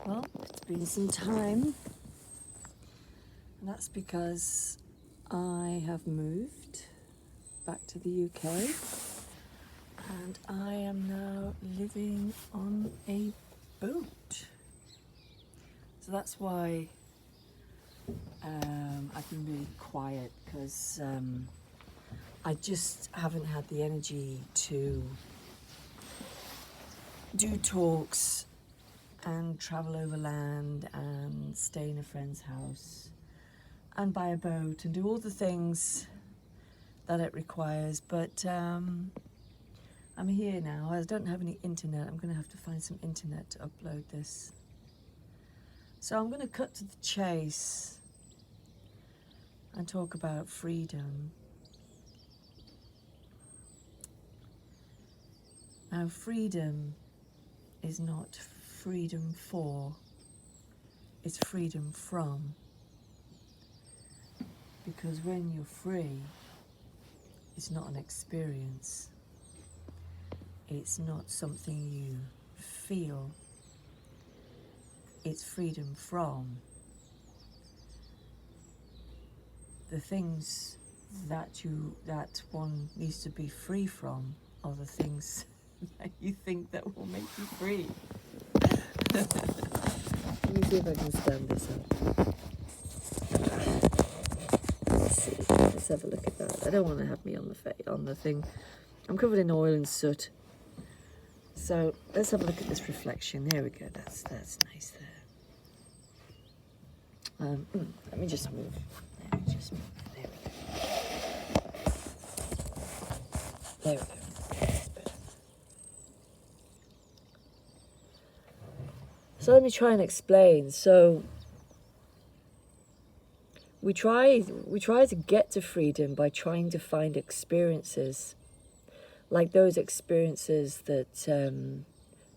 Well, it's been some time, and that's because I have moved back to the UK and I am now living on a boat. So that's why I've been really quiet because I just haven't had the energy to do talks and travel overland and stay in a friend's house and buy a boat and do all the things that it requires. But I'm here now. I don't have any internet. I'm going to have to find some internet to upload this. So I'm going to cut to the chase and talk about freedom. Now, freedom is not freedom for, it's freedom from. Because when you're free, it's not an experience. It's not something you feel. It's freedom from. The things that one needs to be free from are the things that you think that will make you free. Let me see if I can stand this up. Let's see. Let's have a look at that. I don't want to have me on the thing. I'm covered in oil and soot. So let's have a look at this reflection. There we go. That's nice there. Let me just move. There we go. There we go. That's better. So let me try and explain. So we try to get to freedom by trying to find experiences, like those experiences that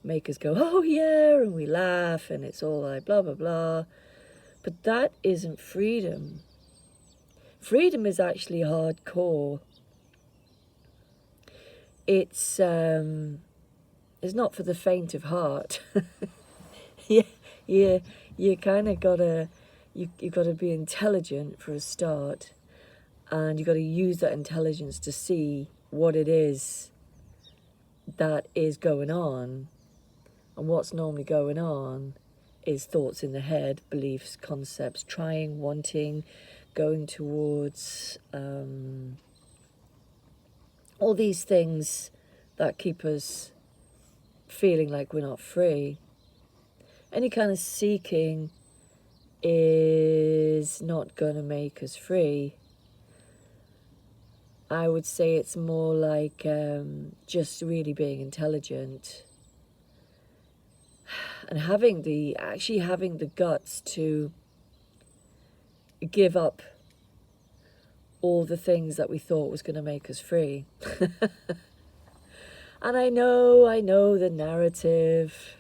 make us go, oh yeah, and we laugh, and it's all like blah blah blah. But that isn't freedom. Freedom is actually hardcore. It's not for the faint of heart. You kind of gotta you gotta be intelligent for a start, and you gotta use that intelligence to see what it is that is going on. And what's normally going on is thoughts in the head, beliefs, concepts, trying, wanting, going towards, all these things that keep us feeling like we're not free. Any kind of seeking is not going to make us free. I would say it's more like just really being intelligent and having the guts to give up all the things that we thought was going to make us free. And I know the narrative,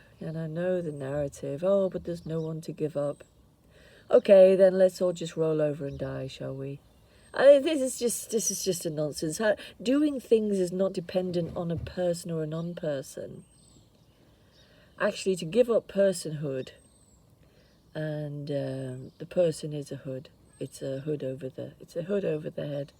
oh, but there's no one to give up. Okay, then let's all just roll over and die, shall we? This is just a nonsense. Doing things is not dependent on a person or a non-person. Actually, to give up personhood, and the person is a hood. It's a hood over the head.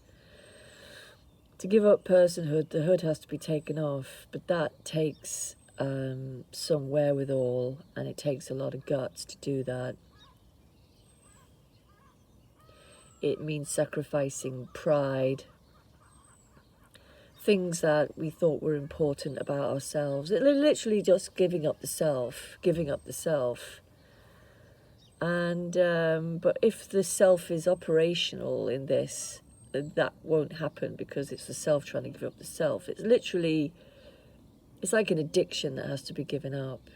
To give up personhood, the hood has to be taken off, but that takes some wherewithal, and it takes a lot of guts to do that. It means sacrificing pride, things that we thought were important about ourselves. It literally just giving up the self. And but if the self is operational in this, then that won't happen, because it's the self trying to give up the self. It's like an addiction that has to be given up.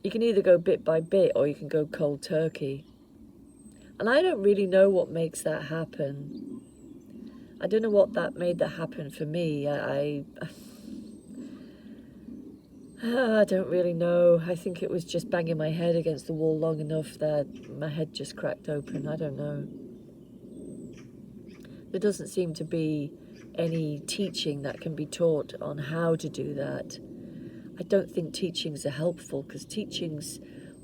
You can either go bit by bit, or you can go cold turkey. And I don't really know what makes that happen. I don't know what made that happen for me. I don't really know. I think it was just banging my head against the wall long enough that my head just cracked open. I don't know. There doesn't seem to be any teaching that can be taught on how to do that. I don't think teachings are helpful, because teachings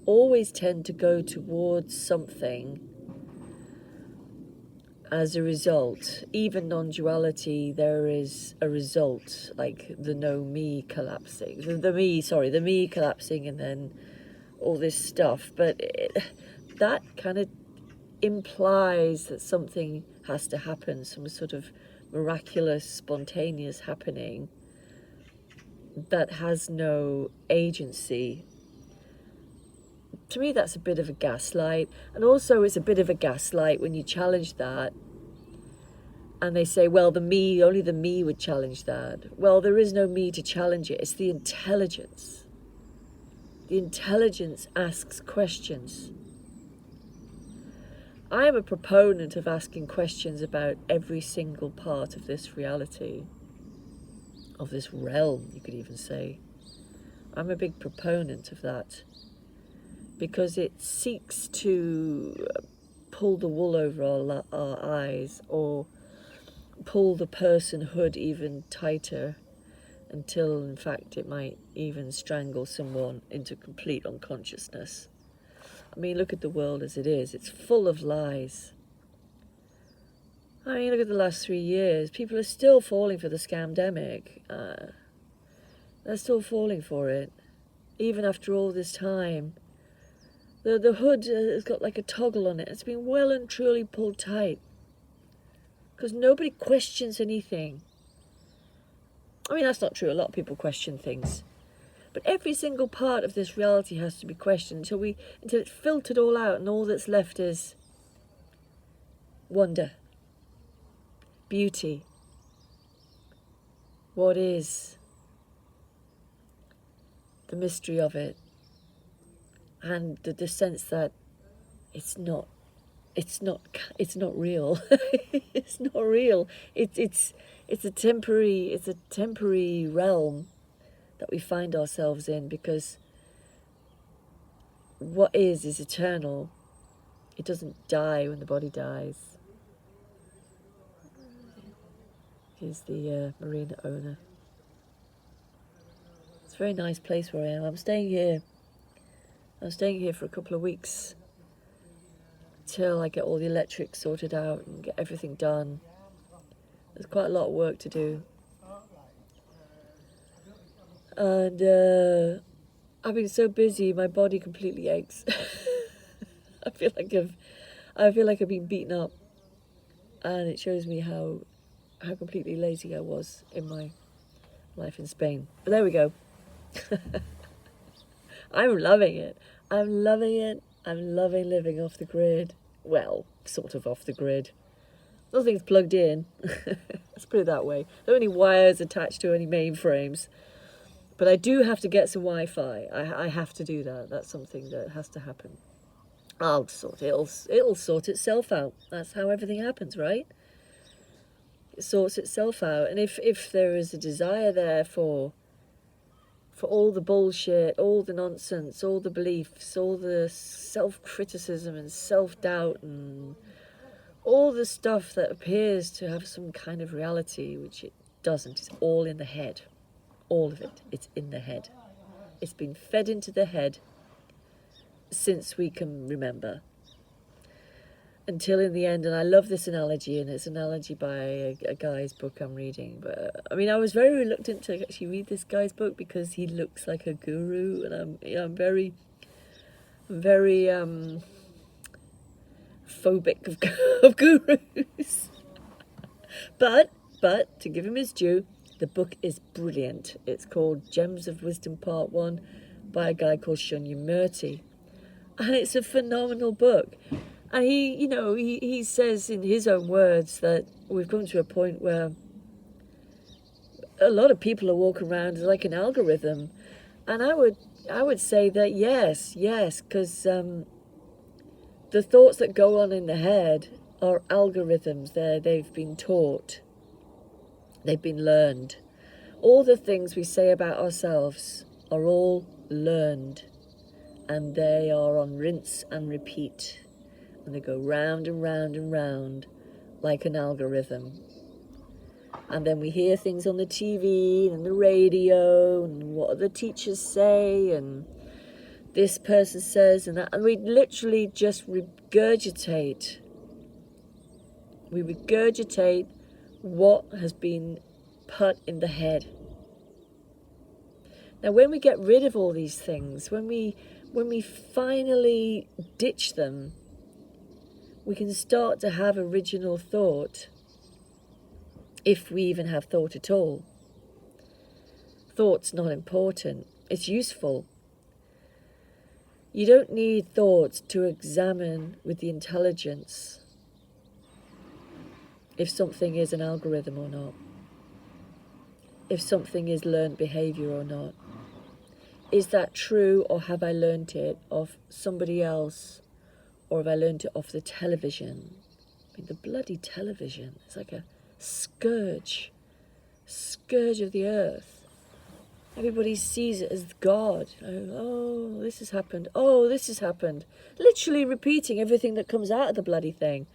always tend to go towards something as a result. Even non-duality, there is a result, like the no me collapsing, the me collapsing, and then all this stuff. But that kind of implies that something has to happen, some sort of miraculous, spontaneous happening that has no agency. To me, that's a bit of a gaslight. And also, it's a bit of a gaslight when you challenge that. And they say, well, only the me would challenge that. Well, there is no me to challenge it. It's the intelligence. The intelligence asks questions. I am a proponent of asking questions about every single part of this reality, of this realm, you could even say. I'm a big proponent of that, because it seeks to pull the wool over our eyes, or pull the personhood even tighter, until in fact it might even strangle someone into complete unconsciousness. I mean, look at the world as it is. It's full of lies. I mean, look at the last 3 years. People are still falling for the scamdemic. They're still falling for it, even after all this time. The hood has got like a toggle on it. It's been well and truly pulled tight, because nobody questions anything. I mean, that's not true. A lot of people question things. But every single part of this reality has to be questioned until it's filtered all out, and all that's left is wonder, beauty. What is the mystery of it, and the sense that it's not real. It's not real. It's a temporary realm that we find ourselves in, because what is eternal. It doesn't die when the body dies. Here's the marina owner. It's a very nice place where I am. I'm staying here for a couple of weeks, till I get all the electrics sorted out and get everything done. There's quite a lot of work to do. And I've been so busy, my body completely aches. I feel like I've been beaten up, and it shows me how completely lazy I was in my life in Spain. But there we go. I'm loving it. I'm loving living off the grid. Well, sort of off the grid. Nothing's plugged in. Let's put it that way. There are any wires attached to any mainframes. But I do have to get some Wi-Fi. I have to do that. That's something that has to happen. It'll sort itself out. That's how everything happens, right? It sorts itself out. And if there is a desire there for all the bullshit, all the nonsense, all the beliefs, all the self-criticism and self-doubt, and all the stuff that appears to have some kind of reality, which it doesn't. It's all in the head. All of it. It's in the head. It's been fed into the head since we can remember, until in the end. And I love this analogy, and it's an analogy by a guy's book I'm reading. But I mean, I was very reluctant to actually read this guy's book, because he looks like a guru, and I'm very phobic of gurus. But to give him his due, the book is brilliant. It's called Gems of Wisdom Part 1 by a guy called Shunyamurti. And it's a phenomenal book. And he says in his own words that we've come to a point where a lot of people are walking around like an algorithm. And I would say that yes, because the thoughts that go on in the head are algorithms. They've been taught. They've been learned. All the things we say about ourselves are all learned, and they are on rinse and repeat, and they go round and round and round like an algorithm. And then we hear things on the TV and the radio and what the teachers say and this person says and that. And we literally just regurgitate. We regurgitate what has been put in the head. Now, when we get rid of all these things, when we finally ditch them, we can start to have original thought, if we even have thought at all. Thought's not important. It's useful. You don't need thoughts to examine with the intelligence if something is an algorithm or not, if something is learned behavior or not. Is that true, or have I learnt it off somebody else, or have I learnt it off the television? I mean, the bloody television is like a scourge of the earth. Everybody sees it as God. Oh, this has happened. Oh, this has happened. Literally repeating everything that comes out of the bloody thing.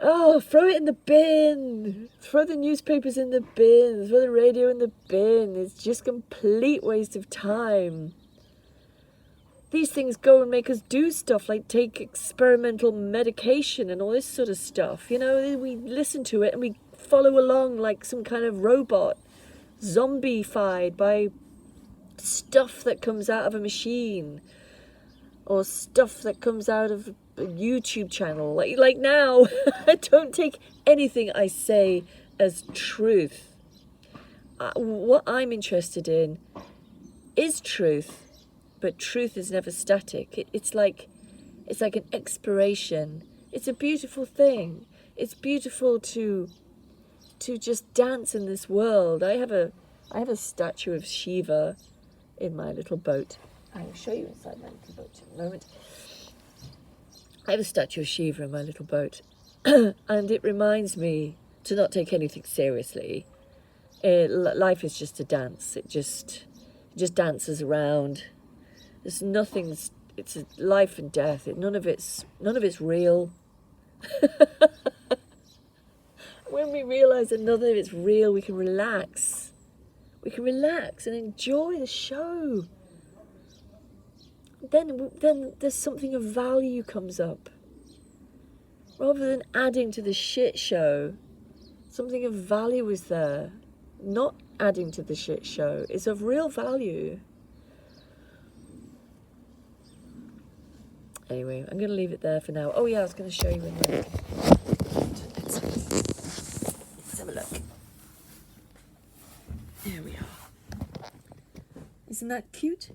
Oh, throw it in the bin. Throw the newspapers in the bin. Throw the radio in the bin. It's just complete waste of time. These things go and make us do stuff like take experimental medication and all this sort of stuff. You know, we listen to it and we follow along like some kind of robot, zombified by stuff that comes out of a machine or stuff that comes out of a YouTube channel. Like now, I don't take anything I say as truth. What I'm interested in is truth. But truth is never static. It's like an exploration. It's a beautiful thing. It's beautiful to just dance in this world. I have a statue of Shiva in my little boat. I will show you inside my little boat in a moment. I have a statue of Shiva in my little boat, and it reminds me to not take anything seriously. Life is just a dance. It just dances around. There's nothing's. It's a life and death. None of it's real. When we realise that none of it's real, we can relax. We can relax and enjoy the show. Then there's something of value comes up. Rather than adding to the shit show, something of value is there. Not adding to the shit show. It's of real value. Anyway, I'm going to leave it there for now. Oh yeah, I was going to show you in there. Let's have a look. There we are. Isn't that cute?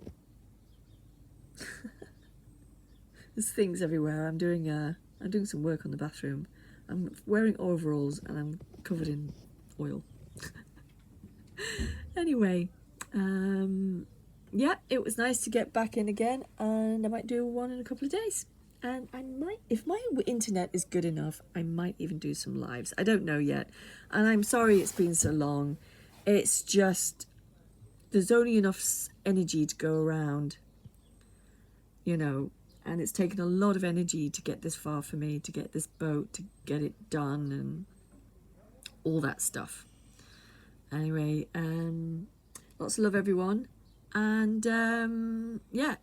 There's things everywhere. I'm doing some work on the bathroom. I'm wearing overalls and I'm covered in oil. Anyway, yeah, it was nice to get back in again, and I might do one in a couple of days. And I might, if my internet is good enough, I might even do some lives. I don't know yet. And I'm sorry it's been so long. It's just, there's only enough energy to go around, you know, and it's taken a lot of energy to get this far for me, to get this boat, to get it done and all that stuff. Anyway, lots of love, everyone. And yeah,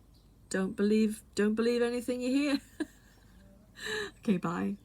don't believe anything you hear. Okay, bye.